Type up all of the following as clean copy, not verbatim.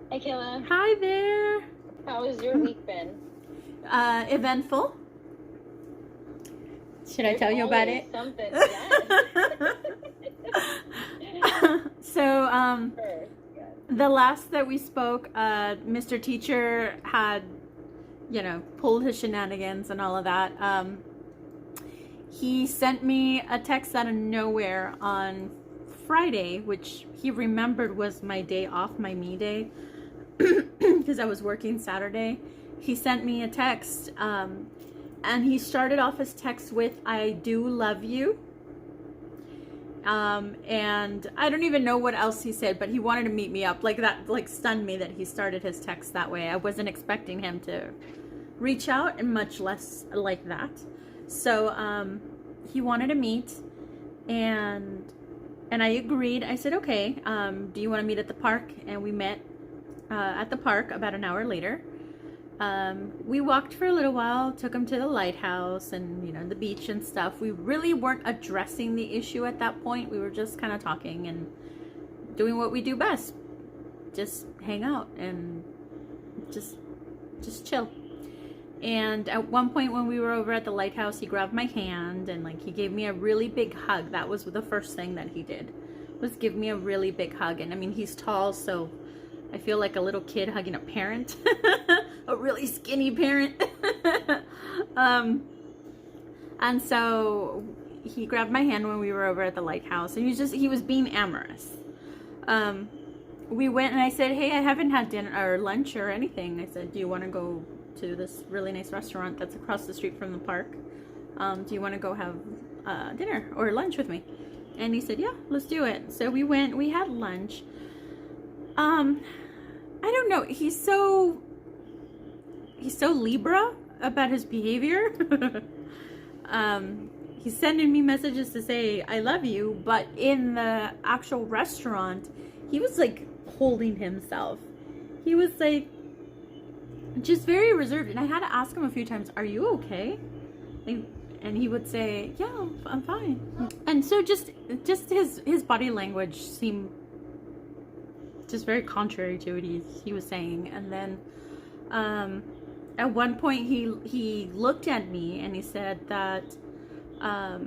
Hey Kayla, Hi there. how has your week been? Eventful. Should I There's tell you about always it? something, yes. so, Sure, yes. the last that we spoke, Mr. Teacher had, pulled his shenanigans and all of that. He sent me a text out of nowhere on Friday, which he remembered was my day off, my me day, because I was working Saturday. He sent me a text, and he started off his text with, "I do love you." And I don't even know what else he said, but he wanted to meet me up. Like that, like stunned me that he started his text that way. I wasn't expecting him to reach out, and much less like that. So he wanted to meet, and I agreed. I said, okay. Do you want to meet at the park? And we met at the park about an hour later. We walked for a little while, took him to the lighthouse and, the beach and stuff. We really weren't addressing the issue at that point. We were just kind of talking and doing what we do best. Just hang out and just chill. And at one point when we were over at the lighthouse, he grabbed my hand and he gave me a really big hug. That was the first thing that he did, was give me a really big hug. And I mean, he's tall, so I feel like a little kid hugging a parent, a really skinny parent. And so he grabbed my hand when we were over at the lighthouse, and he was being amorous. We went and I said, hey, I haven't had dinner or lunch or anything. I said, do you want to go to this really nice restaurant that's across the street from the park? Do you want to go have dinner or lunch with me? And he said, yeah, let's do it. So we went, we had lunch. I don't know. He's so Libra about his behavior. He's sending me messages to say I love you, but in the actual restaurant, he was like holding himself. He was like just very reserved, and I had to ask him a few times, "Are you okay?" And he would say, "Yeah, I'm fine." And so just his body language seemed just very contrary to what he was saying. And then at one point he looked at me and he said that I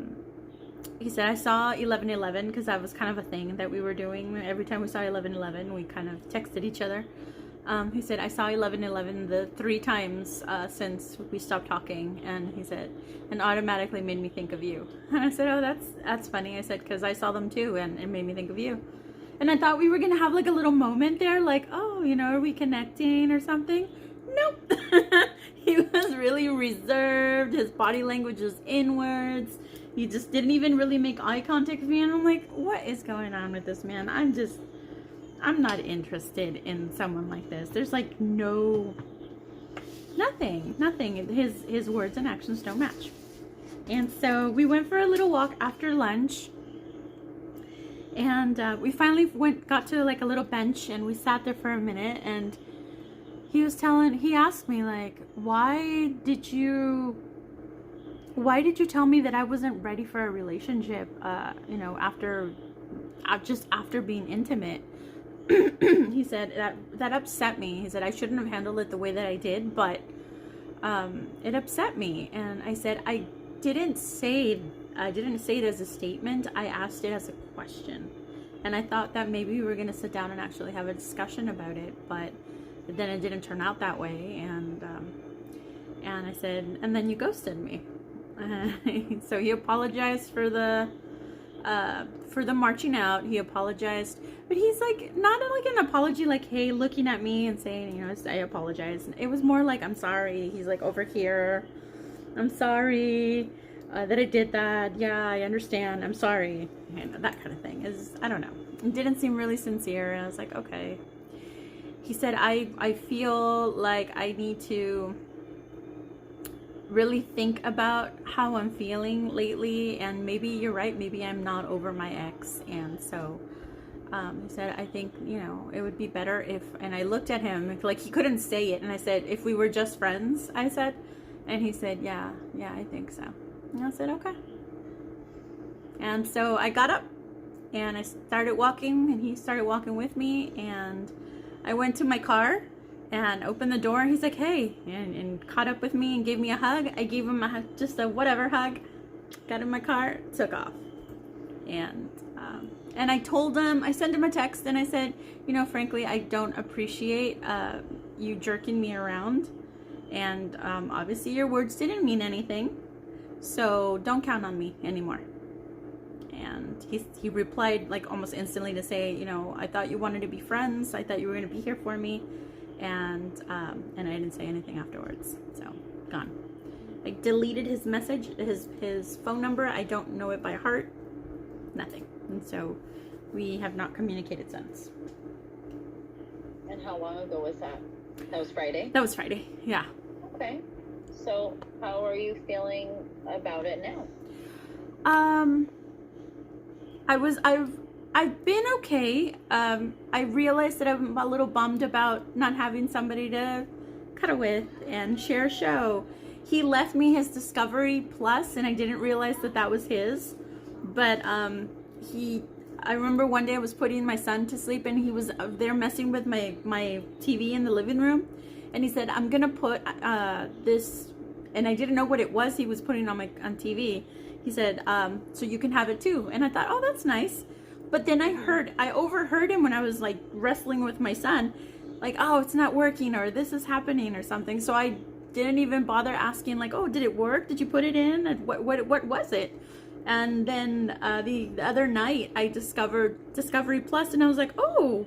saw 11:11, because that was kind of a thing that we were doing. Every time we saw 11:11, we kind of texted each other. He said, I saw 11:11 the 3 times since we stopped talking. And he said, and automatically made me think of you. And I said, oh, that's funny. I said, because I saw them too, and it made me think of you. And I thought we were going to have like a little moment there, like, oh, are we connecting or something? Nope. He was really reserved. His body language was inwards. He just didn't even really make eye contact with me. And I'm like, what is going on with this man? I'm not interested in someone like this. There's like nothing. His words and actions don't match. And so we went for a little walk after lunch. And we finally got to like a little bench, and we sat there for a minute, and he asked me like, why did you tell me that I wasn't ready for a relationship, after being intimate? He said that upset me. He said I shouldn't have handled it the way that I did, but it upset me. And I said, I didn't say it as a statement. I asked it as a question. And I thought that maybe we were going to sit down and actually have a discussion about it, but then it didn't turn out that way. And I said, and then you ghosted me. So he apologized for the marching out. He apologized, but he's like, not like an apology like, hey, looking at me and saying, I apologize. It was more like, I'm sorry. He's like, over here, I'm sorry that I did that. Yeah, I understand. I'm sorry. That kind of thing I don't know. It didn't seem really sincere. And I was like, okay. He said, I feel like I need to really think about how I'm feeling lately, and maybe you're right, maybe I'm not over my ex. And so he said, I think it would be better if, and I looked at him like he couldn't say it, and I said, if we were just friends, I said. And he said, yeah, I think so. And I said, okay. And so I got up and I started walking, and he started walking with me, and I went to my car and opened the door. He's like, hey, and caught up with me and gave me a hug. I gave him just a whatever hug. Got in my car, took off. And I told him, I sent him a text and I said, you know, frankly, I don't appreciate you jerking me around. And obviously your words didn't mean anything. So don't count on me anymore. And he replied like almost instantly to say, you know, I thought you wanted to be friends. I thought you were going to be here for me. And I didn't say anything afterwards. So gone. I deleted his message, his phone number. I don't know it by heart. Nothing. And so we have not communicated since. And how long ago was that? That was Friday? That was Friday, yeah. Okay. So how are you feeling about it now? I've been okay. I realized that I'm a little bummed about not having somebody to cuddle with and share a show. He left me his Discovery Plus, and I didn't realize that that was his. But I remember one day I was putting my son to sleep, and he was there messing with my TV in the living room, and he said, I'm gonna put this, and I didn't know what it was he was putting on TV. He said, so you can have it too. And I thought, oh, that's nice. But then I overheard him when I was like wrestling with my son, like, oh, it's not working, or this is happening or something. So I didn't even bother asking, like, oh, did it work? Did you put it in? And what was it? And then the other night I discovered Discovery Plus, and I was like, oh,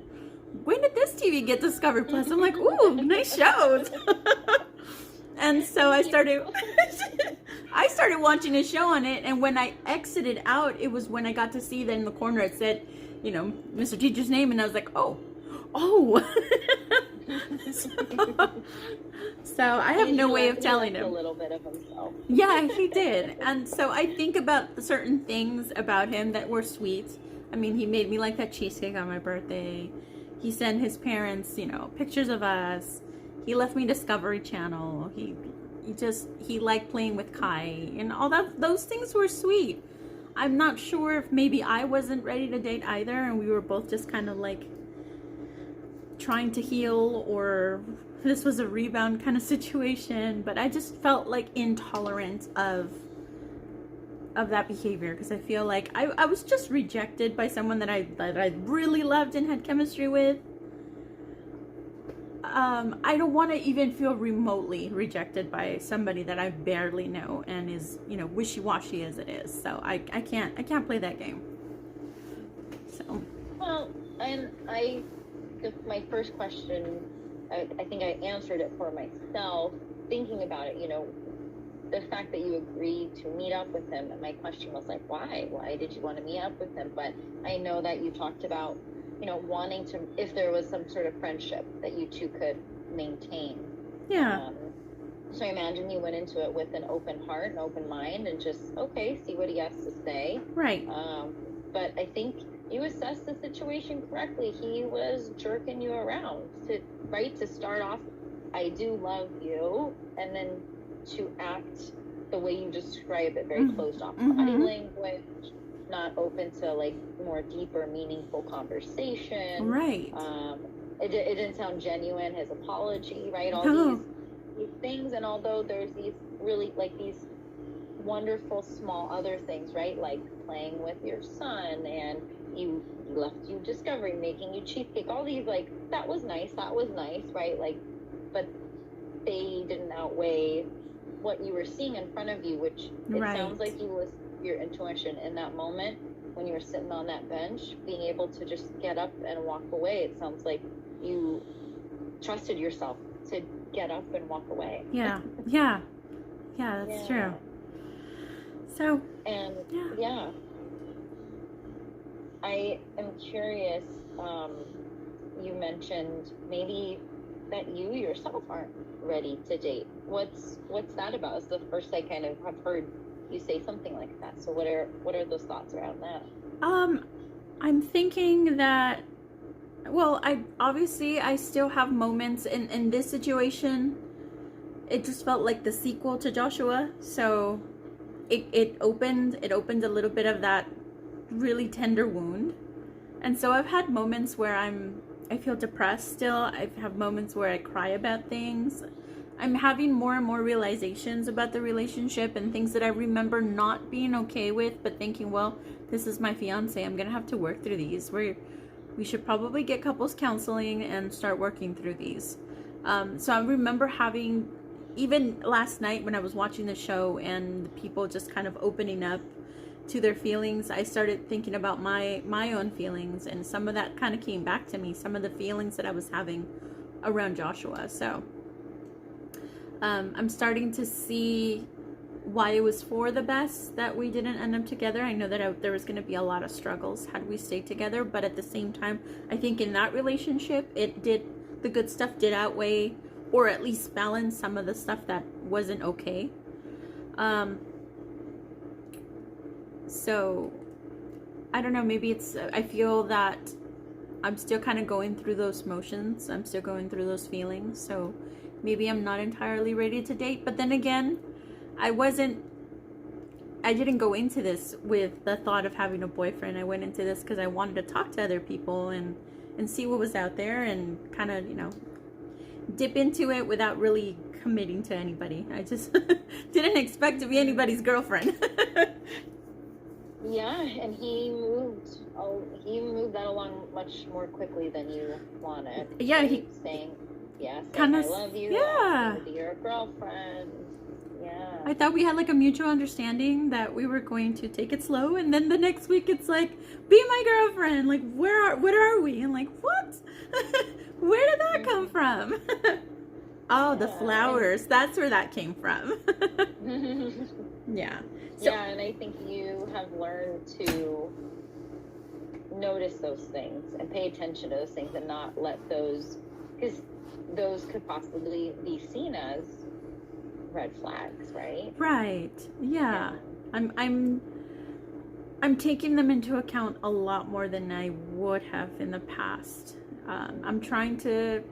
when did this TV get Discovery Plus? I'm like, ooh, nice shows. And so I started watching a show on it, and when I exited out, it was when I got to see that in the corner it said, you know, Mr. Teacher's name, and I was like, oh. So I have no way of telling him. A little bit of himself. Yeah, he did. And so I think about certain things about him that were sweet. I mean, he made me like that cheesecake on my birthday. He sent his parents, you know, pictures of us. He left me Discovery Channel. He liked playing with Kai, and all that. Those things were sweet. I'm not sure if maybe I wasn't ready to date either, and we were both just kind of like trying to heal, or this was a rebound kind of situation. But I just felt like intolerant of that behavior, because I feel like I was just rejected by someone that I really loved and had chemistry with. I don't want to even feel remotely rejected by somebody that I barely know and is, you know, wishy-washy as it is. So I can't play that game. So. Well, and my first question, I think I answered it for myself, thinking about it, you know, the fact that you agreed to meet up with him, and my question was like, why did you want to meet up with him? But I know that you talked about, you know, wanting to, if there was some sort of friendship that you two could maintain. Yeah. So I imagine you went into it with an open heart, an open mind, and just, okay, see what he has to say. Right. But I think you assessed the situation correctly. He was jerking you around to start off, I do love you, and then to act the way you describe it, very closed off body language, not open to like more deeper, meaningful conversation. Right. It didn't sound genuine. His apology, right? All these things, and although there's these really like these wonderful small other things, right? Like playing with your son, and he left you Discovery, making you cheesecake. All these like that was nice, right? Like, but they didn't outweigh what you were seeing in front of you, which it sounds like you was your intuition in that moment when you were sitting on that bench, being able to just get up and walk away. It sounds like you trusted yourself to get up and walk away. Yeah, that's true. So, and I am curious, you mentioned maybe that you yourself aren't ready to date. What's that about? It's the first I kind of have heard you say something like that. So what are those thoughts around that? I'm thinking that, well, I still have moments in this situation. It just felt like the sequel to Joshua. So it opened a little bit of that really tender wound. And so I've had moments where I'm I feel depressed still. I have moments where I cry about things. I'm having more and more realizations about the relationship and things that I remember not being okay with, but thinking, well, this is my fiance. I'm going to have to work through these. We should probably get couples counseling and start working through these. So I remember having, even last night when I was watching the show and the people just kind of opening up to their feelings, I started thinking about my own feelings, and some of that kind of came back to me, some of the feelings that I was having around Joshua. So I'm starting to see why it was for the best that we didn't end up together. I know that there was going to be a lot of struggles had we stayed together, but at the same time, I think in that relationship, the good stuff did outweigh, or at least balance some of the stuff that wasn't okay. So I don't know, maybe I feel that I'm still kind of going through those motions. I'm still going through those feelings. So maybe I'm not entirely ready to date. But then again, I didn't go into this with the thought of having a boyfriend. I went into this because I wanted to talk to other people and see what was out there and kind of, dip into it without really committing to anybody. I just didn't expect to be anybody's girlfriend. Yeah, and he moved that along much more quickly than you wanted. Yeah, right? he saying, I love you. Yeah. Be your girlfriend. Yeah. I thought we had like a mutual understanding that we were going to take it slow, and then the next week it's like, be my girlfriend. Like, what are we? And like, what? Where did that come from? Oh, the flowers. That's where that came from. Yeah. So, yeah, and I think you have learned to notice those things and pay attention to those things and not let those, because those could possibly be seen as red flags, right? Right. Yeah. I'm taking them into account a lot more than I would have in the past. I'm trying to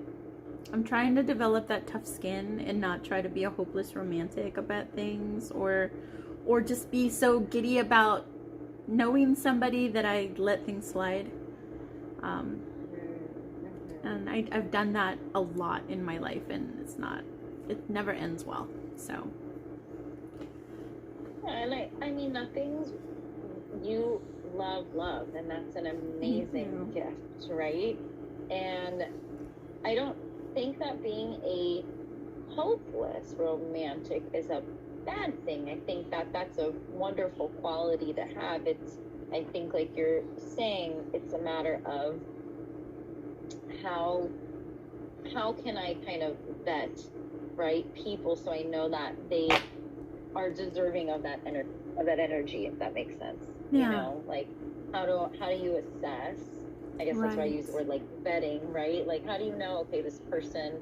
develop that tough skin and not try to be a hopeless romantic about things, or just be so giddy about knowing somebody that I let things slide. And I've done that a lot in my life, and it never ends well. So. Yeah, and I mean, you love, and that's an amazing gift, right? And I don't think that being a hopeless romantic is a bad thing. I think that that's a wonderful quality to have. I think, like you're saying, it's a matter of how can I kind of vet, right, people so I know that they are deserving of that energy, if that makes sense. Yeah. Like how do you assess? I guess that's why I use the word like vetting, right? Like, how do you know, okay, this person,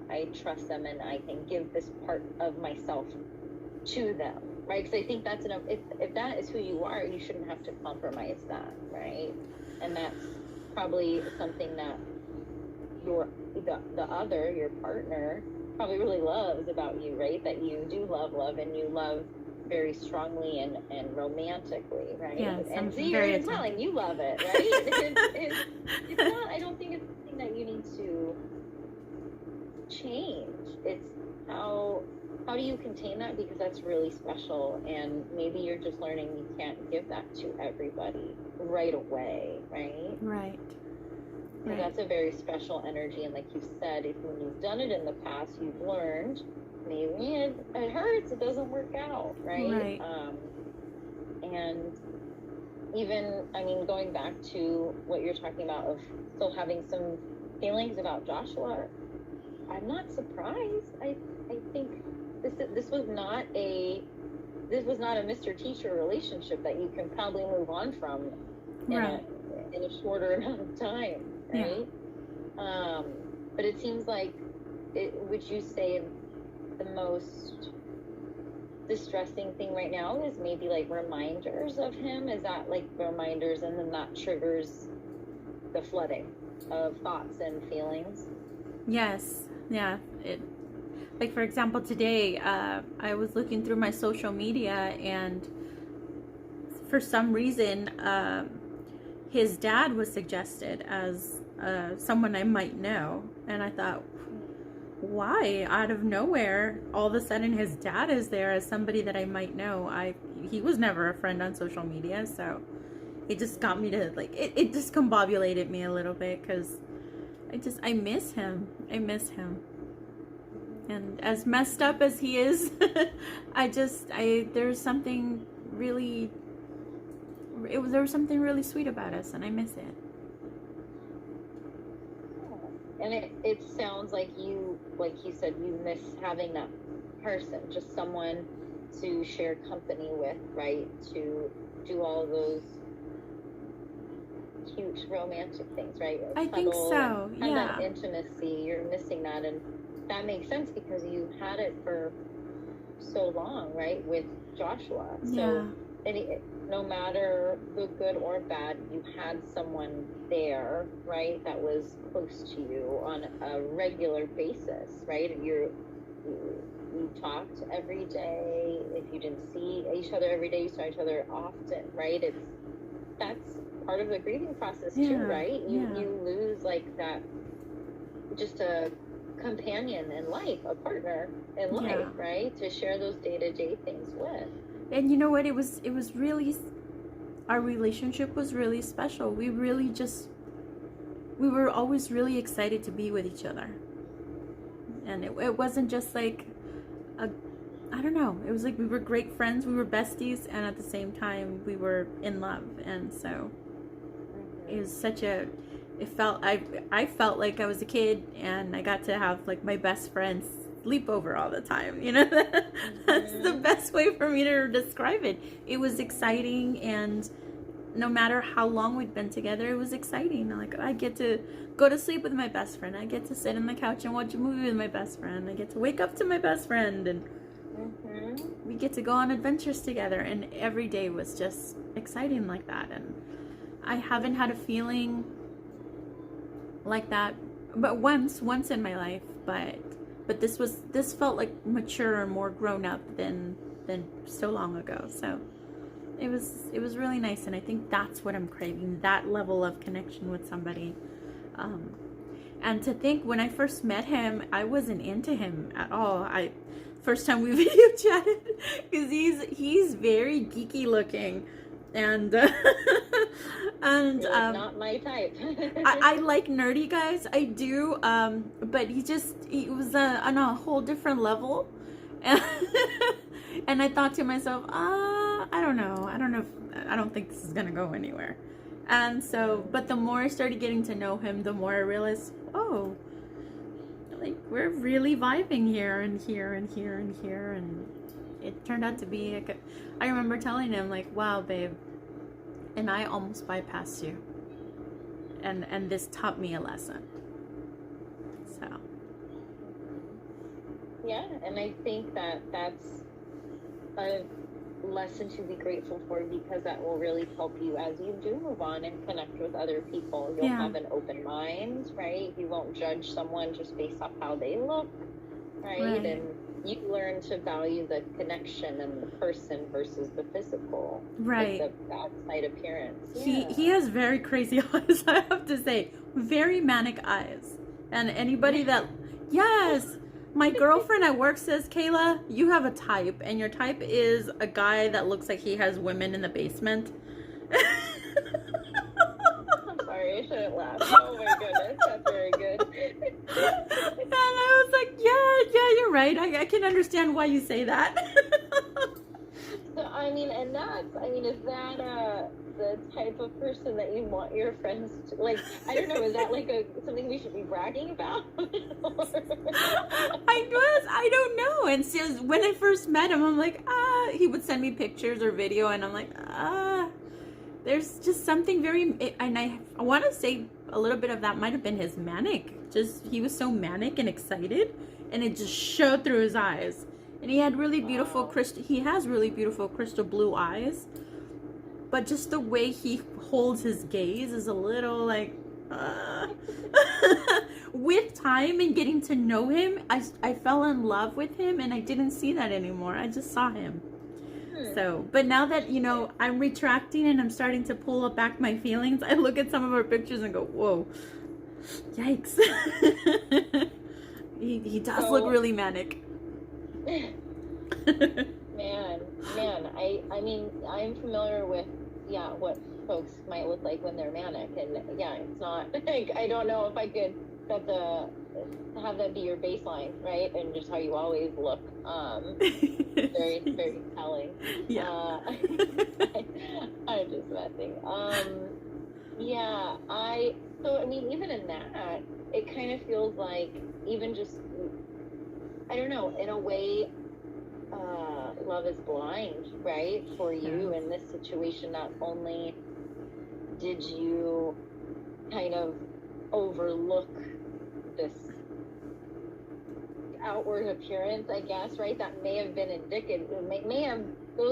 I trust them and I can give this part of myself to them, right? Because I think that's enough. If that is who you are, you shouldn't have to compromise that, right? And that's probably something that the other, your partner, probably really loves about you, right? That you do love and you love very strongly and romantically, right? Yes, and so you're smiling, you love it, right? It's not, I don't think it's something that you need to change. It's how do you contain that, because that's really special, and maybe you're just learning you can't give that to everybody right away, right? Right. And that's a very special energy, and like you said, when you've done it in the past, you've learned maybe it hurts, it doesn't work out, right? And even, I mean, going back to what you're talking about of still having some feelings about Joshua, I'm not surprised. I think this was not a Mr. Teacher relationship that you can probably move on from in a shorter amount of time, right? Yeah. But it seems like, would you say the most distressing thing right now is maybe like reminders of him? Is that like reminders, and then that triggers the flooding of thoughts and feelings? Yes. Yeah. Like, for example, today I was looking through my social media, and for some reason his dad was suggested as someone I might know. And I thought, why? Out of nowhere, all of a sudden his dad is there as somebody that I might know. He was never a friend on social media, so it just got me to, like, it just combobulated me a little bit, because I miss him. I miss him. And as messed up as he is, there's something really, there was something really sweet about us, and I miss it. And it sounds like you said, you miss having that person, just someone to share company with, right? To do all those cute romantic things, right? I think so, and yeah. that intimacy, you're missing that, and that makes sense because you had it for so long, right, with Joshua. So no matter the good or bad, you had someone there, right, that was close to you on a regular basis, right? And you talked every day. If you didn't see each other every day, you saw each other often, right? That's part of the grieving process too, right? You lose, like, that, just a companion in life, a partner in life, right? To share those day-to-day things with. And you know what? It was really, our relationship was really special. We were always really excited to be with each other. And it wasn't just like I don't know. It was like we were great friends, we were besties, and at the same time we were in love. And so it was I felt like I was a kid, and I got to have, like, my best friends sleep over all the time. You know, that's the best way for me to describe it. It was exciting, and no matter how long we'd been together, it was exciting. Like, I get to go to sleep with my best friend. I get to sit on the couch and watch a movie with my best friend. I get to wake up to my best friend, and we get to go on adventures together. And every day was just exciting like that. And I haven't had a feeling like that, but once in my life. But this felt like mature and more grown up than so long ago. So it was really nice, and I think that's what I'm craving, that level of connection with somebody. And to think, when I first met him, I wasn't into him at all. First time we video chatted, because he's very geeky looking, and and not my type. I like nerdy guys, I do, but he was on a whole different level, and I thought to myself, I don't know if, I don't think this is gonna go anywhere. And so, but the more I started getting to know him, the more I realized, oh, like, we're really vibing here and here and here and here. And it turned out to be, I remember telling him, like, wow, babe, and I almost bypassed you. And this taught me a lesson. So. Yeah, and I think that's a lesson to be grateful for, because that will really help you as you do move on and connect with other people. You'll have an open mind, right? You won't judge someone just based off how they look, right? And you learn to value the connection and the person versus the physical, right? Like the outside appearance. He has very crazy eyes, I have to say, very manic eyes. And anybody that, yes. My girlfriend at work says, Kayla, you have a type, and your type is a guy that looks like he has women in the basement. I'm sorry, I shouldn't laugh. Oh my goodness, that's very good. And I was like, yeah, you're right. I can understand why you say that. So, is that the type of person that you want your friends to, like, I don't know, is that like something we should be bragging about? I don't know. And so when I first met him, I'm like, he would send me pictures or video, and I'm like, there's just something very, and I want to say a little bit of that might have been his manic. Just, he was so manic and excited, and it just showed through his eyes. And he had really beautiful he has really beautiful crystal blue eyes. But just the way he holds his gaze is a little like, with time and getting to know him, I fell in love with him, and I didn't see that anymore. I just saw him. So, but now that, you know, I'm retracting and I'm starting to pull back my feelings, I look at some of our pictures and go, whoa, yikes. he does look really manic. Man, I mean, I'm familiar with, what folks might look like when they're manic, and it's not, like, I don't know if I could have that be your baseline, right? And just how you always look. Very, very telling. Yeah. I'm just messing. So I mean, even in that, it kind of feels like, even just, I don't know, in a way, love is blind, right? For you in this situation, not only did you kind of overlook this outward appearance, I guess, right? That may have been indicative. Those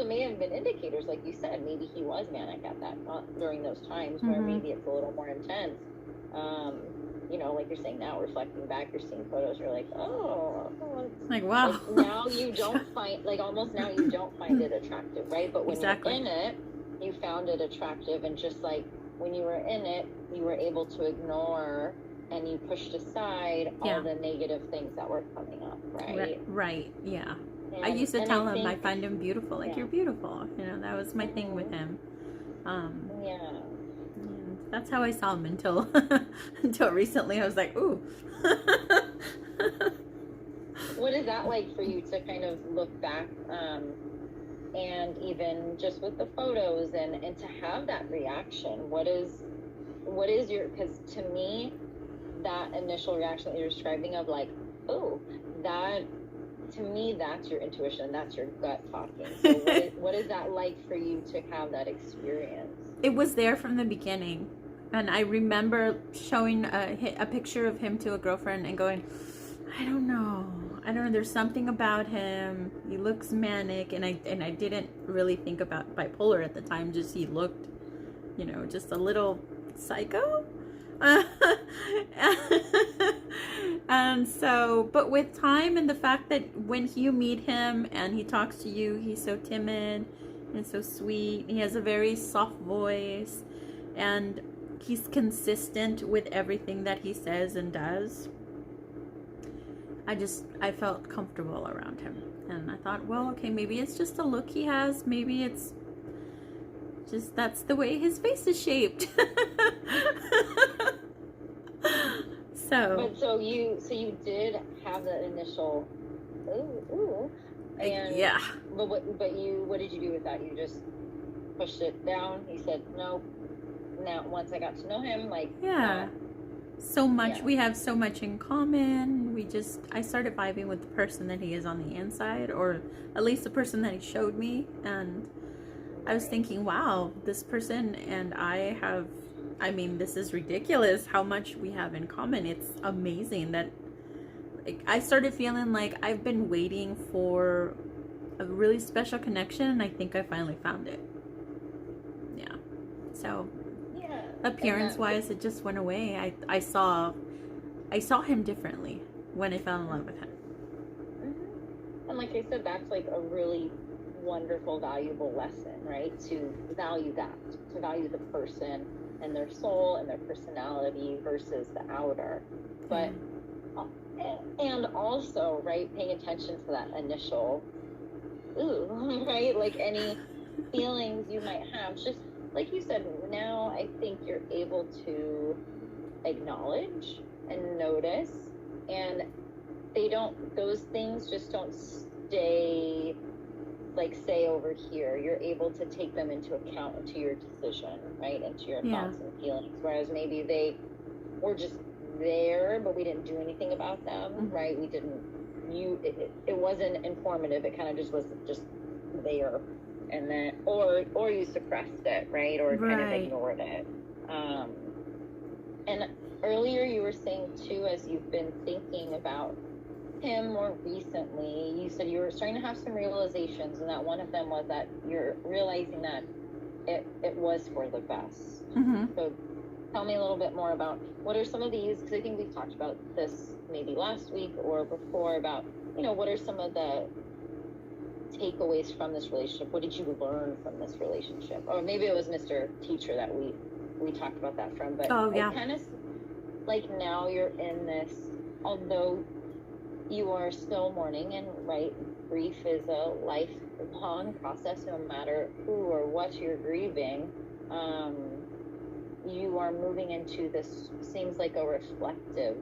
may have been indicators, like you said. Maybe he was manic at that during those times where maybe it's a little more intense. You know, like you're saying now, reflecting back, you're seeing photos, you're like, it's like, wow. Like, now you don't find, like, almost now you don't find it attractive, right? But when you're in it, you found it attractive, and just like when you were in it, you were able to ignore and you pushed aside all the negative things that were coming up, right? Right, yeah. And I used to tell him I find him beautiful, like, you're beautiful. You know, that was my thing with him. And that's how I saw him until until recently. I was like, ooh. What is that like for you to kind of look back, and even just with the photos and to have that reaction? What is your, because to me, that initial reaction that you're describing of like, oh, that, to me, that's your intuition, that's your gut talking. So what is that like for you to have that experience? It was there from the beginning. And I remember showing a picture of him to a girlfriend and going, I don't know, there's something about him. He looks manic. And I didn't really think about bipolar at the time. Just he looked, you know, just a little psycho. And so, but with time and the fact that when you meet him and he talks to you, he's so timid and so sweet. He has a very soft voice, and he's consistent with everything that he says and does. I felt comfortable around him, and I thought, well, okay, maybe it's just a look he has. Maybe it's just, that's the way his face is shaped. So you did have that initial ooh, and yeah. But what did you do with that? You just pushed it down? You said nope. Now once I got to know him, like, so much, we have so much in common. I started vibing with the person that he is on the inside, or at least the person that he showed me, and I was thinking, wow, this person and I have, I mean, this is ridiculous how much we have in common. It's amazing that, like, I started feeling like I've been waiting for a really special connection, and I think I finally found it. Yeah. So, appearance wise, it just went away. I saw him differently when I fell in love with him. And like I said, that's like a really wonderful, valuable lesson, right? To value that, to value the person and their soul and their personality versus the outer. But and also, right, paying attention to that initial ooh, right? Like any feelings you might have, just like you said, now I think you're able to acknowledge and notice, and those things just don't stay, like, say over here. You're able to take them into account into your decision, right? Into your thoughts and feelings. Whereas maybe they were just there, but we didn't do anything about them, right? We didn't, it wasn't informative. It kind of just was just there. And then, or you suppressed it, right? Or kind of ignored it. And earlier you were saying too, as you've been thinking about him more recently, you said you were starting to have some realizations, and that one of them was that you're realizing that it was for the best. So tell me a little bit more about what are some of these, because I think we've talked about this maybe last week or before, about, you know, what are some of the takeaways from this relationship? What did you learn from this relationship? Or maybe it was Mr. Teacher that we talked about that from, but Oh, yeah. I kind of like now you're in this, although you are still mourning, and right, grief is a lifelong process no matter who or what you're grieving. You are moving into this, seems like a reflective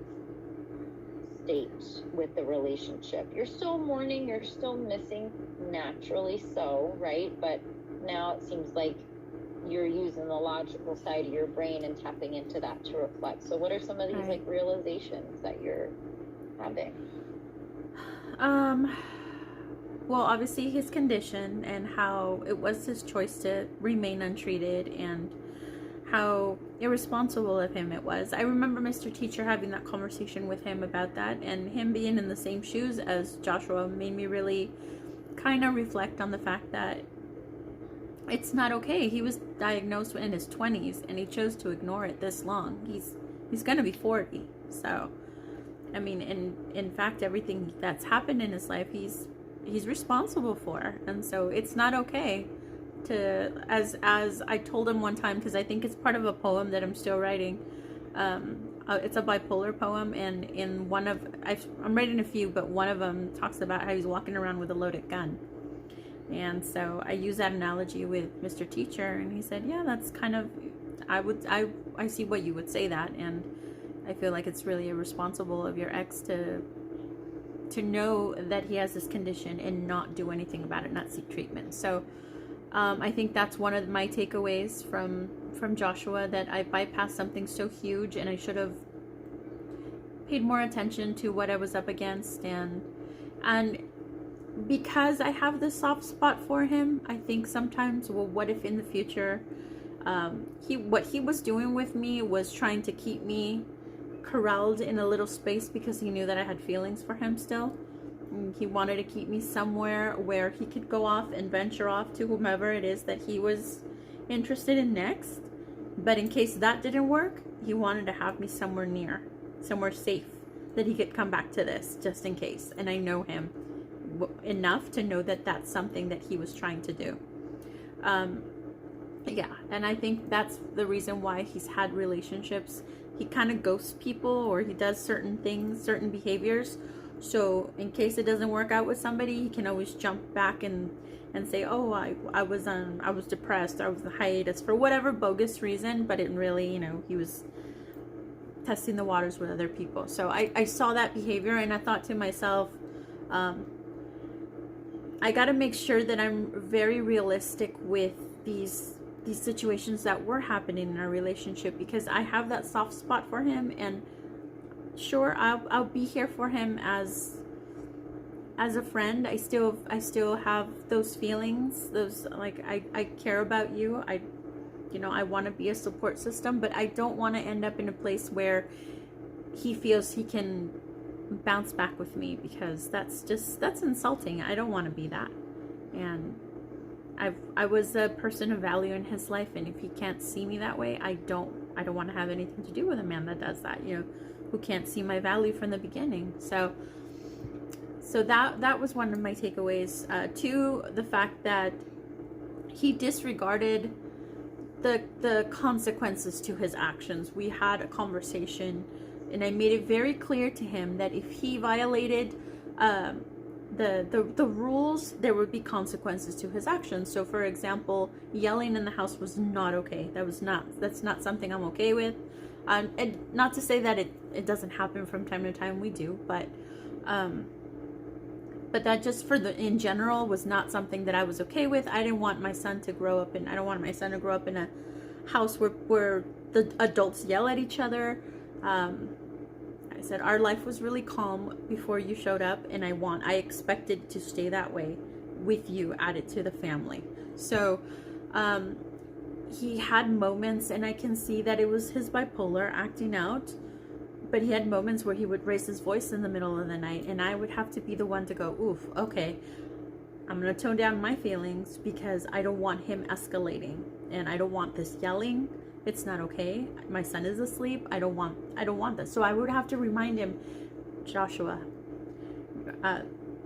state with the relationship. You're still mourning, you're still missing, naturally so, right? But now it seems like you're using the logical side of your brain and tapping into that to reflect. So what are some of these like realizations that you're having? Well, obviously his condition and how it was his choice to remain untreated, and how irresponsible of him it was. I remember Mr. Teacher having that conversation with him about that, and him being in the same shoes as Joshua made me really kind of reflect on the fact that it's not okay. He was diagnosed in his 20s and he chose to ignore it this long. He's going to be 40. So, I mean, in fact, everything that's happened in his life, he's responsible for. And so it's not okay to, as I told him one time, because I think it's part of a poem that I'm still writing. It's a bipolar poem, and in one of, I'm writing a few, but one of them talks about how he's walking around with a loaded gun. And so I use that analogy with Mr. Teacher, and he said, yeah, that's kind of, I see what you would say that, and I feel like it's really irresponsible of your ex to know that he has this condition and not do anything about it, not seek treatment. So I think that's one of my takeaways from Joshua, that I bypassed something so huge, and I should have paid more attention to what I was up against. And because I have this soft spot for him, I think sometimes, well, what if in the future, what he was doing with me was trying to keep me corralled in a little space because he knew that I had feelings for him still. And he wanted to keep me somewhere where he could go off and venture off to whomever it is that he was interested in next. But in case that didn't work, he wanted to have me somewhere near, somewhere safe, that he could come back to this just in case. And I know him enough to know that that's something that he was trying to do. Yeah, and I think that's the reason why he's had relationships. He kind of ghosts people, or he does certain things, certain behaviors. So in case it doesn't work out with somebody, he can always jump back and say, oh, I was depressed, I was on hiatus for whatever bogus reason, but it really, he was testing the waters with other people. So I saw that behavior, and I thought to myself, I got to make sure that I'm very realistic with these situations that were happening in our relationship, because I have that soft spot for him, and sure, I'll be here for him as a friend. I still have those feelings, those, like, I care about you. I want to be a support system, but I don't want to end up in a place where he feels he can bounce back with me, because that's insulting. I don't want to be that. And I was a person of value in his life, and if he can't see me that way, I don't want to have anything to do with a man that does that, who can't see my value from the beginning. So that was one of my takeaways. To the fact that he disregarded the consequences to his actions. We had a conversation, and I made it very clear to him that if he violated the rules, there would be consequences to his actions. So, for example, yelling in the house was not okay. That's not something I'm okay with. And not to say that it doesn't happen from time to time. We do, but that just in general was not something that I was okay with. I don't want my son to grow up in a house where the adults yell at each other. I said our life was really calm before you showed up, and I expected to stay that way with you added to the family. So he had moments, and I can see that it was his bipolar acting out, but he had moments where he would raise his voice in the middle of the night, and I would have to be the one to go, oof, okay, I'm going to tone down my feelings, because I don't want him escalating, and I don't want this yelling. It's not okay. My son is asleep. I don't want this. So I would have to remind him, Joshua,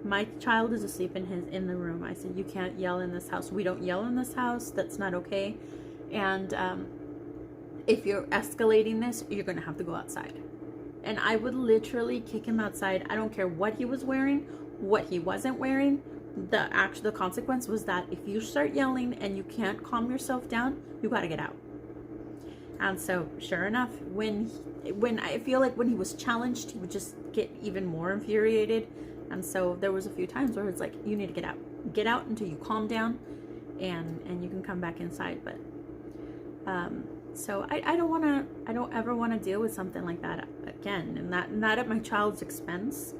my child is asleep in the room. I said, you can't yell in this house. We don't yell in this house. That's not okay. And if you're escalating this, you're going to have to go outside. And I would literally kick him outside. I don't care what he was wearing, what he wasn't wearing. The consequence was that if you start yelling and you can't calm yourself down, you got to get out. And so, sure enough, when I feel like when he was challenged, he would just get even more infuriated. And so there was a few times where it's like, you need to get out until you calm down, and you can come back inside. But so I don't ever want to deal with something like that again, and not at my child's expense.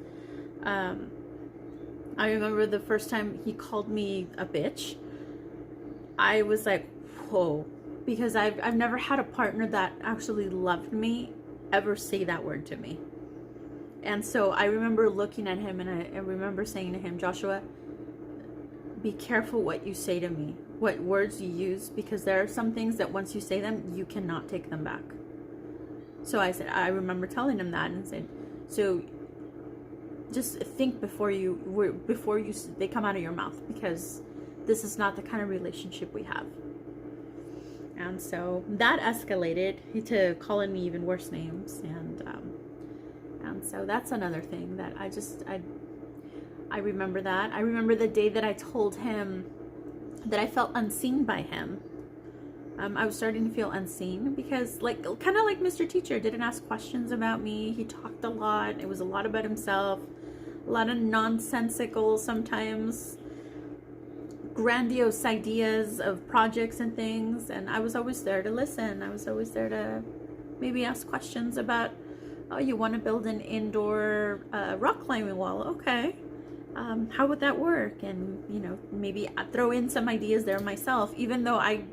I remember the first time he called me a bitch, I was like, whoa, because I've never had a partner that actually loved me ever say that word to me. And so I remember looking at him, and I remember saying to him, Joshua, be careful what you say to me, what words you use, because there are some things that once you say them, you cannot take them back. So I remember telling him that and said, so just think before they come out of your mouth, because this is not the kind of relationship we have. And so that escalated to calling me even worse names, and so that's another thing that I remember that. I remember the day that I told him that I felt unseen by him. I was starting to feel unseen because, kind of like Mr. Teacher, didn't ask questions about me. He talked a lot. It was a lot about himself, a lot of nonsensical, sometimes grandiose ideas of projects and things. And I was always there to listen. I was always there to maybe ask questions about, oh, you want to build an indoor rock climbing wall? Okay. How would that work? And, maybe I throw in some ideas there myself, even though it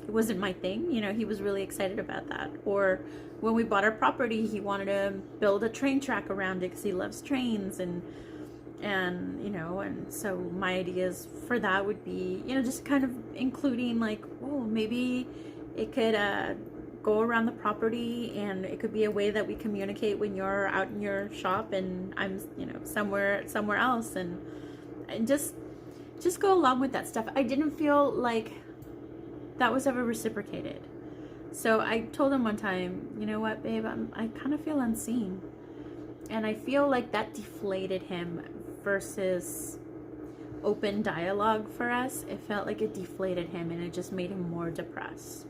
wasn't my thing. He was really excited about that. Or when we bought our property, he wanted to build a train track around it because he loves trains, and so my ideas for that would be, just kind of including like, oh, maybe it could go around the property, and it could be a way that we communicate when you're out in your shop and I'm somewhere else, and just go along with that stuff. I didn't feel like that was ever reciprocated. So I told him one time, you know what, babe, I kind of feel unseen, and I feel like that deflated him versus open dialogue for us. It felt like it deflated him, and it just made him more depressed.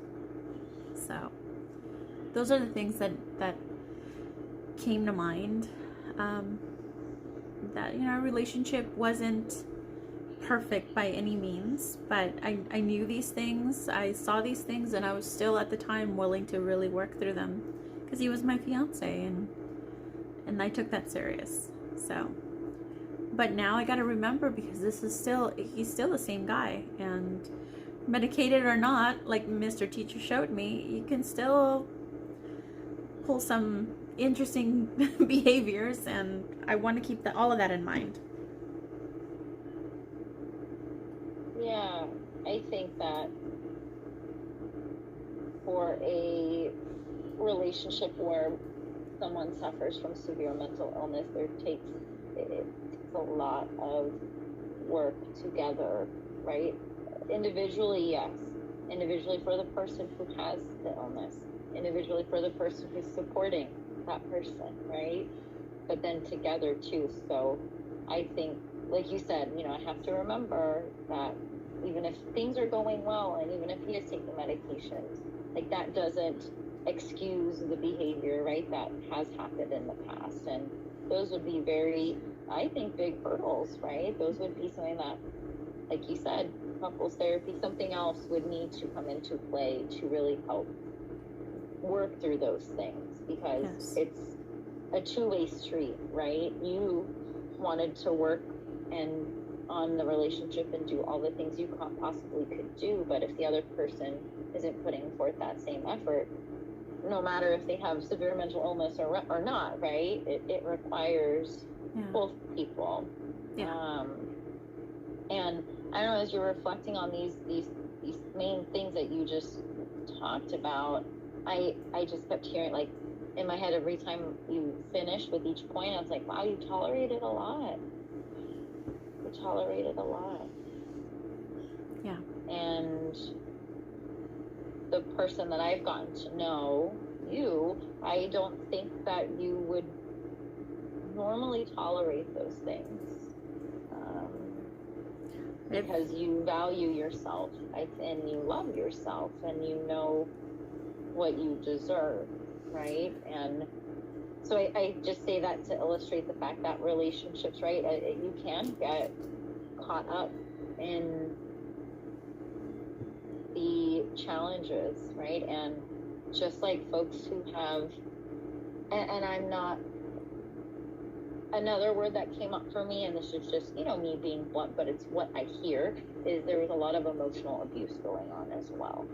So those are the things that came to mind. That our relationship wasn't perfect by any means, but I knew these things, I saw these things, and I was still at the time willing to really work through them because he was my fiance, and I took that serious. So, but now I got to remember, because he's still the same guy, and medicated or not, like Mr. Teacher showed me, you can still pull some interesting behaviors, and I want to keep all of that in mind. Yeah, I think that for a relationship where someone suffers from severe mental illness, it takes a lot of work together, right? Individually, yes. Individually for the person who has the illness. Individually for the person who's supporting that person, right? But then together too. So I think, like you said, I have to remember that even if things are going well, and even if he is taking medications, like that doesn't excuse the behavior, right, that has happened in the past. And those would be very, I think, big hurdles, right? Those would be something that, like you said, couples therapy, something else would need to come into play to really help work through those things, because yes, it's a two-way street, right? You wanted to work and on the relationship and do all the things you possibly could do, but if the other person isn't putting forth that same effort, no matter if they have severe mental illness or not, right? It requires both people. Yeah. And I don't know, as you're reflecting on these main things that you just talked about, I just kept hearing, like, in my head, every time you finished with each point, I was like, wow, you tolerated a lot. tolerated a lot. Yeah. And the person that I've gotten to know, you, I don't think that you would normally tolerate those things. Because you value yourself and you love yourself and you know what you deserve, right? And so I just say that to illustrate the fact that relationships, right, you can get caught up in the challenges, right? And just like folks who have, and I'm not, another word that came up for me, and this is just, me being blunt, but it's what I hear, is there was a lot of emotional abuse going on as well.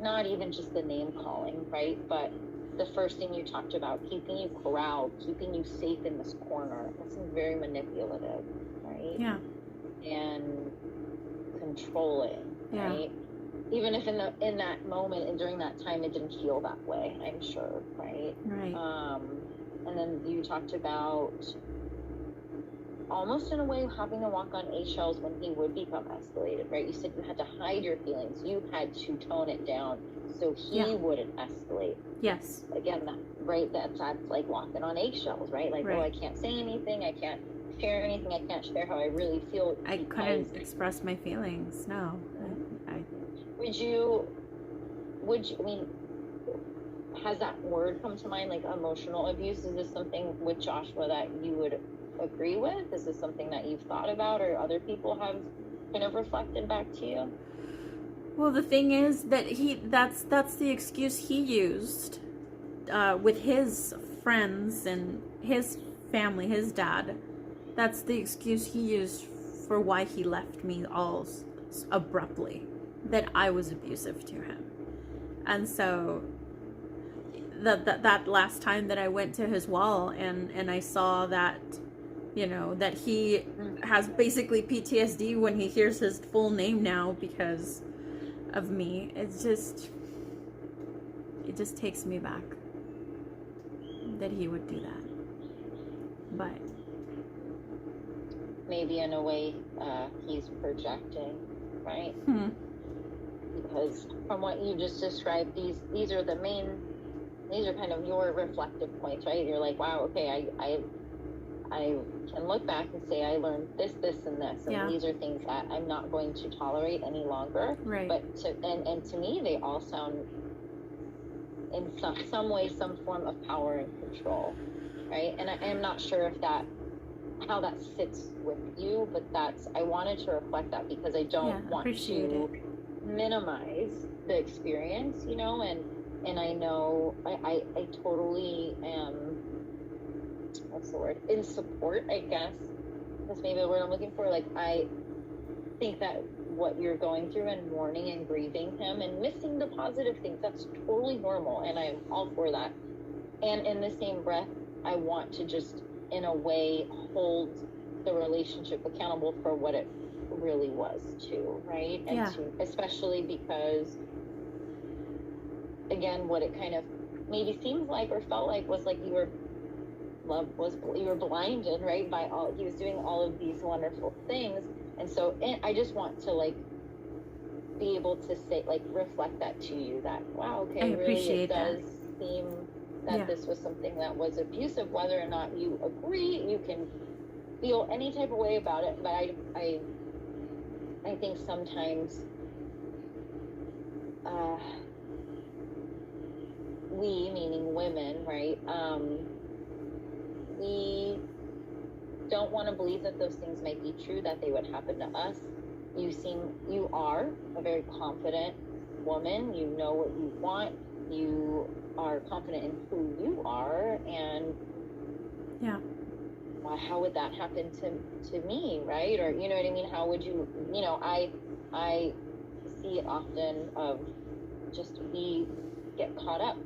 Not even just the name calling, right? But the first thing you talked about, keeping you corralled, keeping you safe in this corner. That seems very manipulative, right? Yeah. And controlling, yeah. right? Even if in that moment and during that time it didn't feel that way, I'm sure, right? Right. And then you talked about almost in a way having to walk on eggshells when he would become escalated, right? You said you had to hide your feelings. You had to tone it down so he wouldn't escalate. Yes. Again, that's like walking on eggshells, right? Like, I can't say anything. I can't share anything. I can't share how I really feel. I couldn't express my feelings. No. Would you, I mean, has that word come to mind, like emotional abuse? Is this something with Joshua that you would agree with? Is this something that you've thought about or other people have kind of reflected back to you? Well, the thing is that that's the excuse he used with his friends and his family, his dad. That's the excuse he used for why he left me all abruptly, that I was abusive to him. And so that last time that I went to his wall and I saw that, that he has basically PTSD when he hears his full name now because of me, it just takes me back that he would do that. But maybe in a way he's projecting, right? Because from what you just described, these are kind of your reflective points, right? You're like, wow, okay, I can look back and say I learned this, and this, and these are things that I'm not going to tolerate any longer. Right. But to me, they all sound in some way some form of power and control, right? And I am not sure if how that sits with you, but I wanted to reflect that because I don't want to minimize the experience, and I know I totally am, what's the word, in support, I guess, that's maybe the word I'm looking for. Like, I think that what you're going through and mourning and grieving him and missing the positive things, that's totally normal, and I'm all for that. And in the same breath, I want to just, in a way, hold the relationship accountable for what it really was too, right? And especially because, again, what it kind of maybe seems like or felt like was like you were blinded, right, by he was doing all of these wonderful things. And so I just want to like be able to say, like, reflect that to you, that wow, okay, really it does seem that this was something that was abusive. Whether or not you agree, you can feel any type of way about it, but I think sometimes we, meaning women, right, we don't want to believe that those things might be true, that they would happen to us. You are a very confident woman. You know what you want. You are confident in who you are, and how would that happen to me, right? Or, you know what I mean? How would you, I see it often of just we get caught up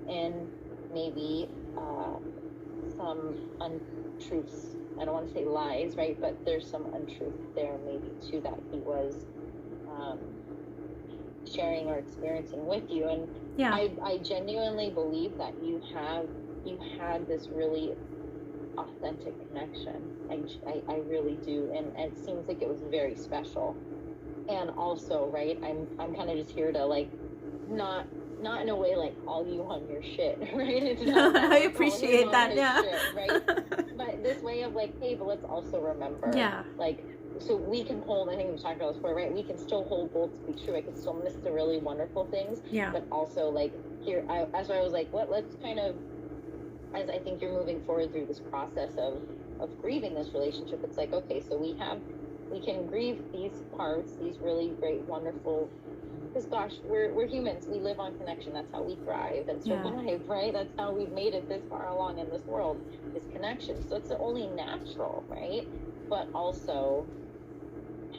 in maybe some untruths. I don't want to say lies, right? But there's some untruth there maybe too that he was sharing or experiencing with you. And I genuinely believe that you had this really authentic connection. I really do, and it seems like it was very special. And also, right, I'm kind of just here to like not in a way like call you on your shit, right? It's not I appreciate that, yeah. Shit, right? But this way of like, hey, but let's also remember, yeah, like, so we can hold, I think we talked about this before, right? We can still hold both to be true. I can still miss the really wonderful things, yeah, but also like here, that's why I was like, let's kind of, as I think you're moving forward through this process of grieving this relationship, it's like, okay, so we can grieve these parts, these really great, wonderful, because gosh, we're humans. We live on connection. That's how we thrive and survive, right? That's how we've made it this far along in this world, is connection. So it's only natural, right? But also,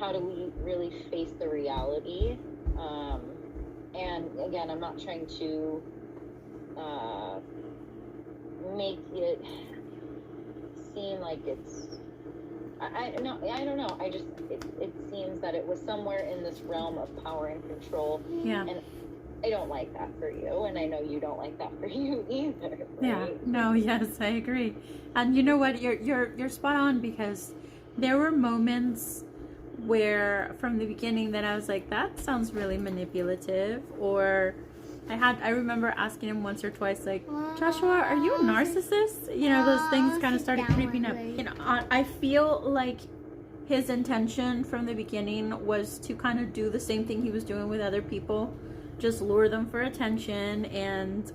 how do we really face the reality? And again, I'm not trying to make it seem like it's, I don't know. I just, it seems that it was somewhere in this realm of power and control. Yeah. And I don't like that for you. And I know you don't like that for you either. Right? Yeah. No, yes, I agree. And you know what? You're spot on, because there were moments where from the beginning that I was like, that sounds really manipulative, or I remember asking him once or twice, like, Joshua, are you a narcissist? You know, those things kind of started creeping up. You know, I feel like his intention from the beginning was to kind of do the same thing he was doing with other people, just lure them for attention, and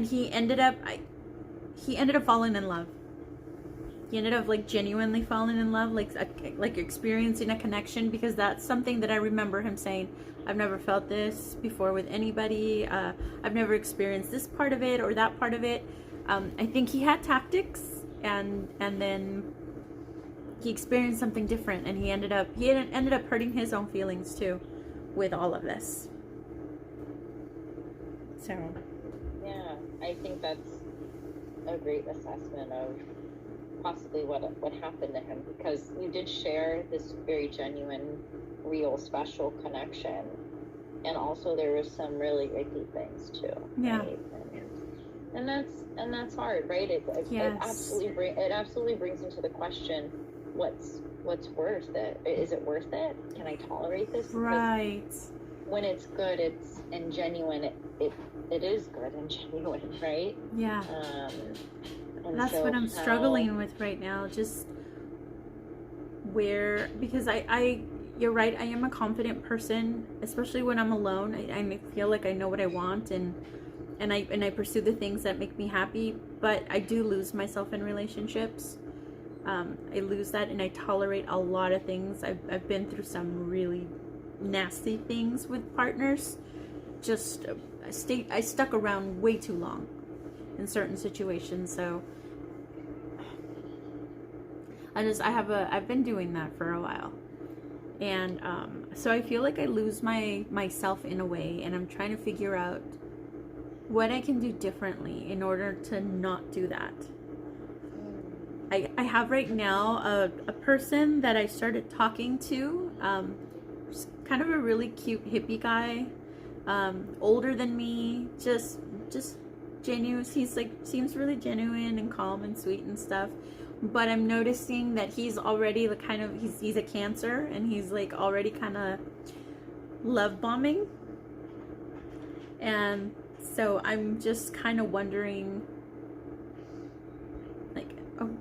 he ended up falling in love. He ended up like genuinely falling in love, like experiencing a connection, because that's something that I remember him saying. I've never felt this before with anybody. I've never experienced this part of it or that part of it. I think he had tactics, and then he experienced something different, and he ended up hurting his own feelings too with all of this. So yeah, I think that's a great assessment of possibly what happened to him, because you did share this very genuine, real, special connection, and also there was some really icky things too. Yeah. Right? And that's hard, right? It absolutely brings into the question, what's worth it? Is it worth it? Can I tolerate this? Right. Because when it's good, it's and genuine, it is good and genuine, right? Yeah. And that's so what I'm struggling with right now. Just because you're right, I am a confident person, especially when I'm alone. I feel like I know what I want, and I pursue the things that make me happy, but I do lose myself in relationships. I lose that, and I tolerate a lot of things. I've been through some really nasty things with partners. Just I stuck around way too long in certain situations, so I've been doing that for a while, and so I feel like I lose myself in a way, and I'm trying to figure out what I can do differently in order to not do that. I have right now a person that I started talking to, kind of a really cute hippie guy, older than me, just genuine. He's like, seems really genuine and calm and sweet and stuff, but I'm noticing that he's already like kind of, he's a Cancer, and he's like already kind of love bombing, and so I'm just kind of wondering, like,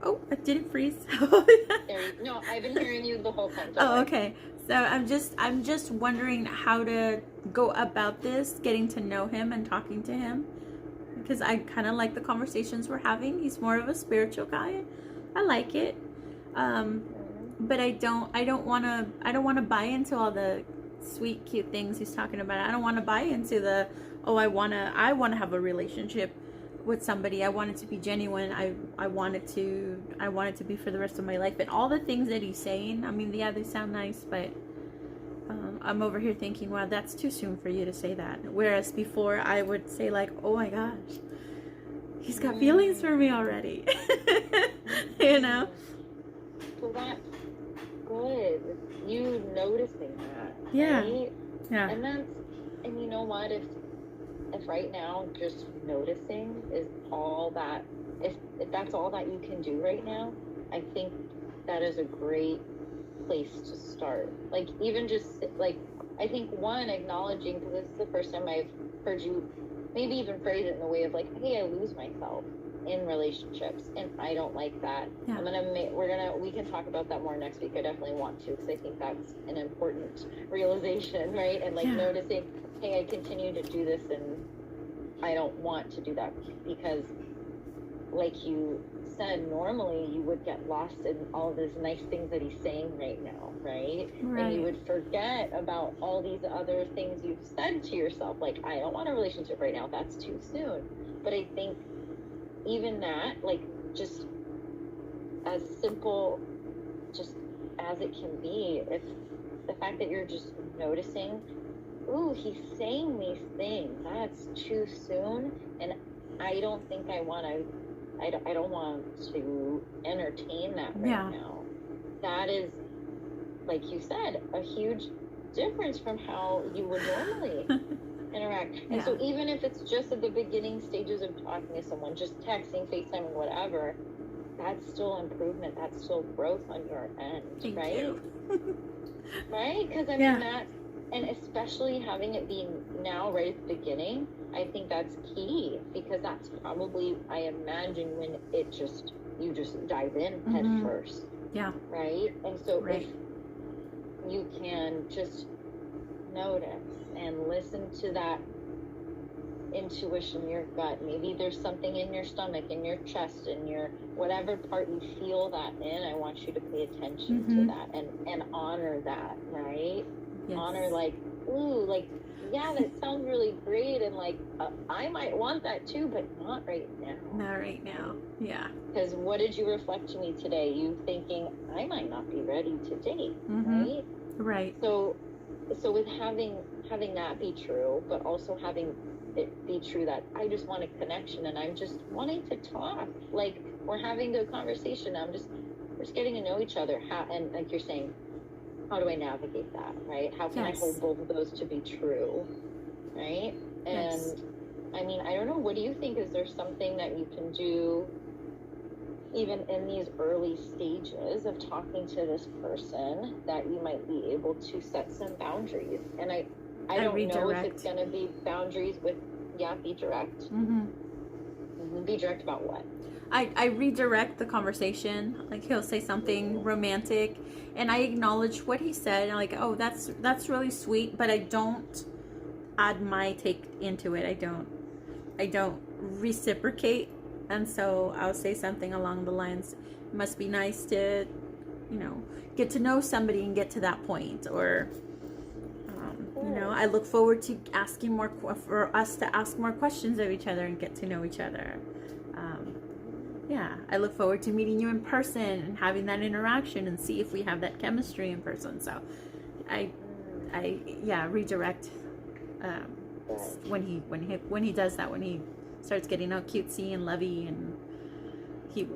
oh, I didn't freeze. No, I've been hearing you the whole time. Oh, okay. So I'm just wondering how to go about this, getting to know him and talking to him, because I kind of like the conversations we're having. He's more of a spiritual guy. I like it, but I don't want to buy into all the sweet, cute things he's talking about. I don't want to buy into the, oh, I want to have a relationship with somebody. I want it to be genuine. I want it to be for the rest of my life. And all the things that he's saying, I mean, yeah, they sound nice, but I'm over here thinking, wow, that's too soon for you to say that. Whereas before I would say like, oh my gosh, he's got feelings for me already. You know? So that's good. You noticing that. Yeah. Right? Yeah. And you know what, if if right now just noticing is all that, if that's all that you can do right now, I think that is a great place to start. Like, even just, like, I think one, acknowledging, because this is the first time I've heard you maybe even phrase it in the way of like, hey, I lose myself in relationships and I don't like that. Yeah. We can talk about that more next week. I definitely want to, because I think that's an important realization, right? And like noticing, hey, I continue to do this and I don't want to do that, because like you said, normally you would get lost in all of these nice things that he's saying right now, right? And you would forget about all these other things you've said to yourself, like, I don't want a relationship right now, that's too soon. But I think even that, like, just as simple just as it can be, if the fact that you're just noticing, ooh, he's saying these things, that's too soon, and I don't think I want to entertain that right now. That is, like you said, a huge difference from how you would normally interact. And so even if it's just at the beginning stages of talking to someone, just texting, FaceTiming, whatever, that's still improvement. That's still growth on your end. Thank right? You. Right? Because I mean, that's, and especially having it be now right at the beginning, I think that's key, because that's probably, I imagine, when you just dive in head first. Yeah. Right? And so if you can just notice and listen to that intuition, your gut, maybe there's something in your stomach, in your chest, in your whatever part you feel that in, I want you to pay attention to that and honor that, right? Yes. Honor, like, ooh, like, yeah, that sounds really great, and like, I might want that too, but not right now. Not right now. Yeah. Because what did you reflect to me today? You thinking, I might not be ready to date, right? Right. So with having that be true, but also having it be true that I just want a connection and I'm just wanting to talk. Like, we're having a conversation. We're just getting to know each other. And like you're saying, how do I navigate that, right? How can I hold both of those to be true, right? And I mean, I don't know. What do you think? Is there something that you can do even in these early stages of talking to this person that you might be able to set some boundaries? And I don't know if it's going to be boundaries with, be direct. Be direct about what? I redirect the conversation. Like, he'll say something romantic, and I acknowledge what he said. And like, oh, that's really sweet, but I don't add my take into it. I don't reciprocate. And so I'll say something along the lines, it must be nice to, get to know somebody and get to that point. Or, I look forward to for us to ask more questions of each other and get to know each other. I look forward to meeting you in person and having that interaction and see if we have that chemistry in person. So I redirect when he does that, when he starts getting all cutesy and lovey and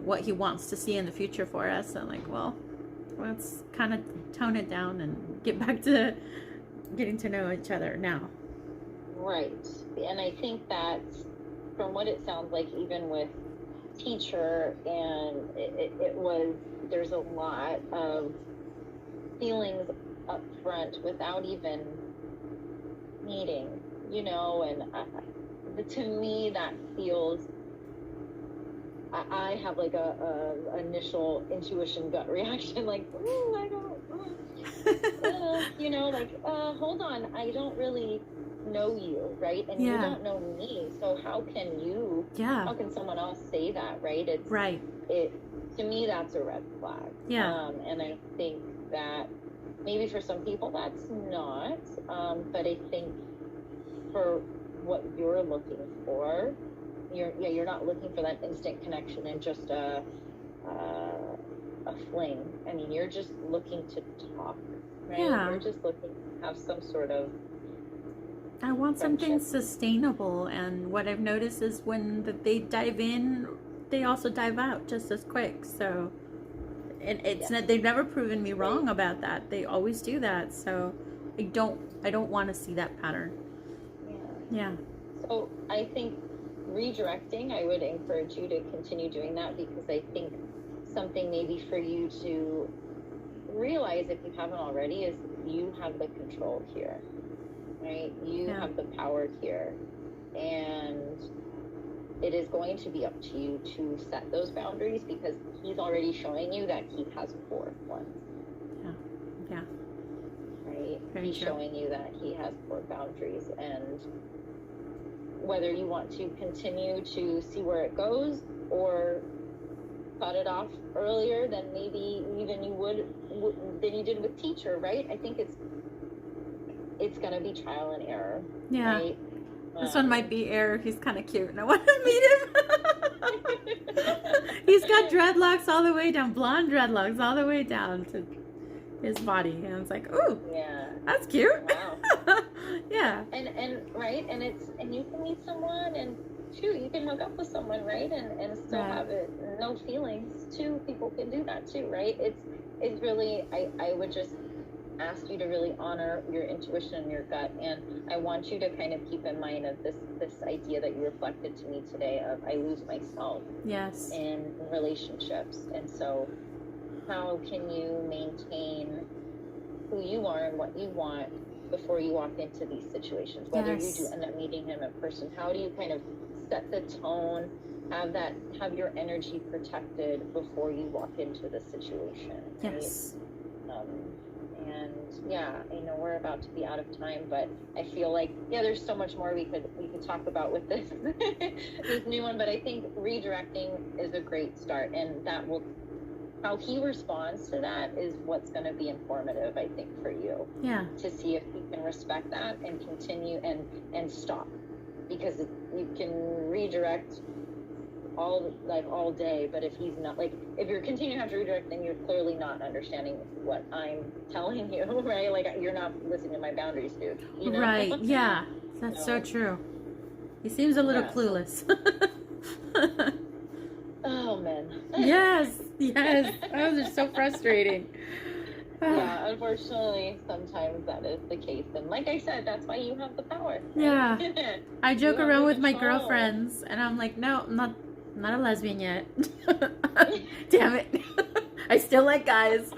what he wants to see in the future for us. I'm like, well, let's kind of tone it down and get back to getting to know each other now. Right. And I think that from what it sounds like, even with teacher, and there's a lot of feelings up front without even meeting, and to me that feels, I have like a initial intuition gut reaction, like, I don't, hold on, I don't really know you, right? And you don't know me, so how can someone else say that, right? It's right. To me, that's a red flag. And I think that maybe for some people that's not, but I think for what you're looking for, you're not looking for that instant connection and just a fling. I mean, you're just looking to talk, right? You're just looking to have some sort of, I want something sustainable, and what I've noticed is when they dive in, they also dive out just as quick. So, it's not, they've never proven me wrong about that. They always do that. So, I don't want to see that pattern. Yeah. So I think redirecting, I would encourage you to continue doing that, because I think something maybe for you to realize, if you haven't already, is you have the control here, right? You Yeah. have the power here. And it is going to be up to you to set those boundaries, because he's already showing you that he has poor ones. Yeah. Right? Very He's true. showing you that he has poor boundaries, and whether you want to continue to see where it goes or cut it off earlier than maybe even you than you did with teacher, right? I think it's gonna be trial and error. Yeah. Right? This one might be error. He's kind of cute and I want to meet him. He's got dreadlocks all the way down, blonde dreadlocks all the way down to his body. And I was like, ooh, yeah, that's cute. wow. Yeah. And right, and you can meet someone, and shoot, you can hook up with someone, right, and still Right. have it, no feelings too. People can do that too, right? It's really, I would just ask you to really honor your intuition and your gut, and I want you to kind of keep in mind of this idea that you reflected to me today of, I lose myself Yes. in relationships. And so how can you maintain who you are and what you want before you walk into these situations, whether Yes. you do end up meeting him in person? How do you kind of set the tone, have your energy protected before you walk into the situation, right? Yes. And yeah, I know we're about to be out of time, but I feel like, yeah, there's so much more we could talk about with this this new one. But I think redirecting is a great start, and that will, how he responds to that is what's going to be informative, I think, for you. Yeah. To see if he can respect that and continue and stop, because you can redirect all day, but if he's not, like, if you're continuing to have to redirect, then you're clearly not understanding what I'm telling you, right? Like, you're not listening to my boundaries, dude. You know? Right. Yeah. That's so true. He seems a little clueless. Oh man. Yes. Those are so frustrating. Yeah, unfortunately, sometimes that is the case, and like I said, that's why you have the power. Right? Yeah. I joke around with my control. girlfriends, and I'm like, no, I'm not a lesbian yet. Damn it. I still like guys.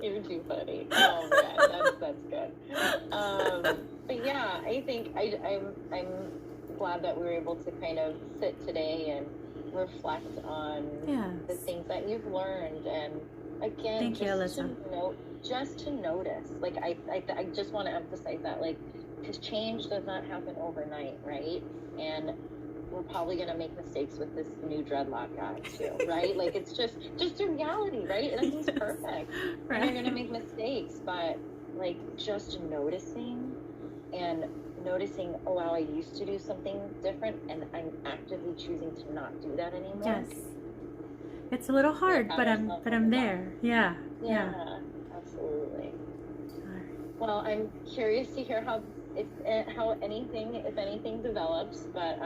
You're too funny. Oh man, that's good. But yeah, I think I'm glad that we were able to kind of sit today and reflect on the things that you've learned, and again, just to notice. Like I just want to emphasize that, like, because change does not happen overnight, right? And we're probably going to make mistakes with this new dreadlock guy too, right? Like, it's just a reality, right? And he's perfect. Right. And you're going to make mistakes, but like, just noticing, oh wow, I used to do something different, and I'm actively choosing to not do that anymore. Yes. It's a little hard, but I'm there. Yeah. Absolutely. Well, I'm curious to hear if anything develops, but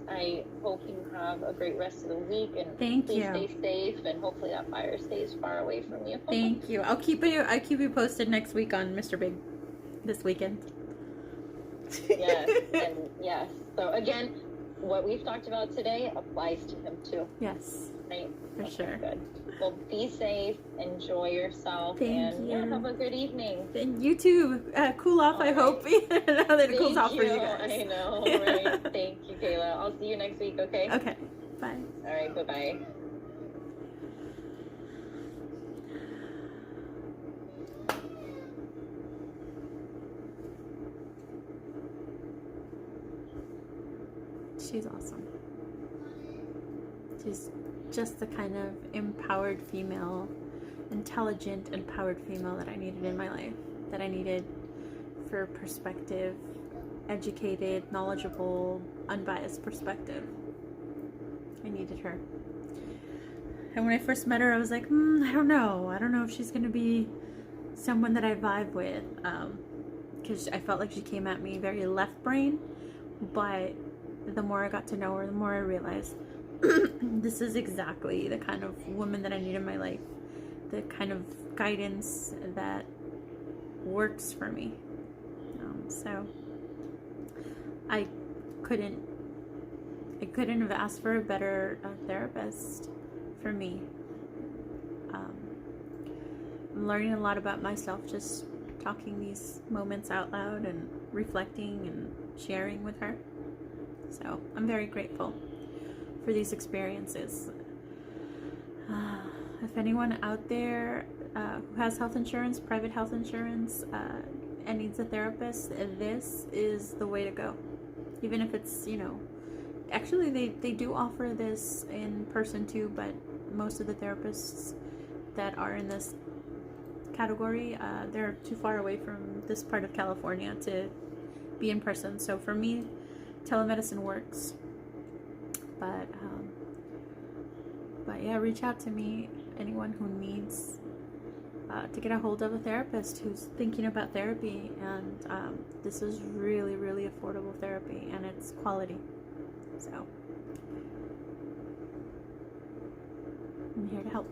I hope you have a great rest of the week, and please stay safe, and hopefully that fire stays far away from you. Thank you. I'll keep you posted next week on Mr. Big this weekend. Yes. So again, what we've talked about today applies to him too. Yes. Right? For sure. Good. Well, be safe, enjoy yourself, Thank you. have a good evening. And you too. Cool off, I hope. Now that it cools off for you guys. I know, right? Thank you, Kayla. I'll see you next week, okay? Okay. Bye. All right, bye-bye. She's awesome. She's just the kind of empowered female, intelligent, empowered female that I needed in my life. That I needed for perspective, educated, knowledgeable, unbiased perspective. I needed her. And when I first met her, I was like, I don't know. I don't know if she's going to be someone that I vibe with. Because I felt like she came at me very left brain. But the more I got to know her, the more I realized this is exactly the kind of woman that I need in my life. The kind of guidance that works for me. So I couldn't have asked for a better therapist for me. I'm learning a lot about myself just talking these moments out loud and reflecting and sharing with her. So I'm very grateful for these experiences. If anyone out there who has health insurance, private health insurance, and needs a therapist, this is the way to go. Even if it's, actually they do offer this in person too, but most of the therapists that are in this category, they're too far away from this part of California to be in person. So for me, telemedicine works. But yeah, reach out to me, anyone who needs to get a hold of a therapist who's thinking about therapy. And this is really, really affordable therapy, and it's quality. So I'm here to help.